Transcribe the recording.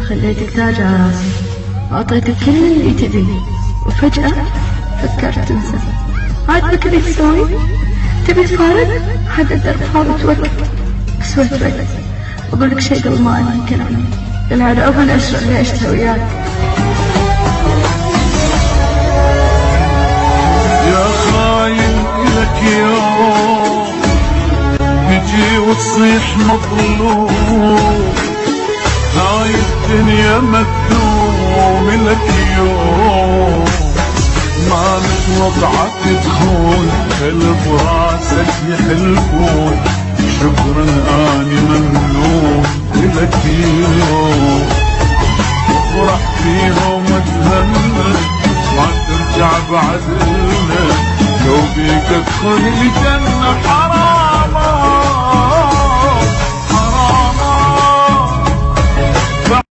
خليتك تاج على راسي وأعطيتك كل اللي تبيه، وفجأة فكرت تنسى. عاجبك اللي تسوي؟ تبي تفارق؟ حدد فاضت وقت سويت وقت. أقول لك شيء قبل ما أنهي كلامي، بالعادة أول أشرح اللي عشتها وياك. يا خاين لك يوم نجي وتصيح مظلوم، هاي الدنيا مكتوم لك يوم ما متوقعك تخون، اللي براسك يحلفون شكرا اني ممنون لك يوم. افرح فيهم وتهنى ما ترجع بعدنا، لو بيك ادخل الجنة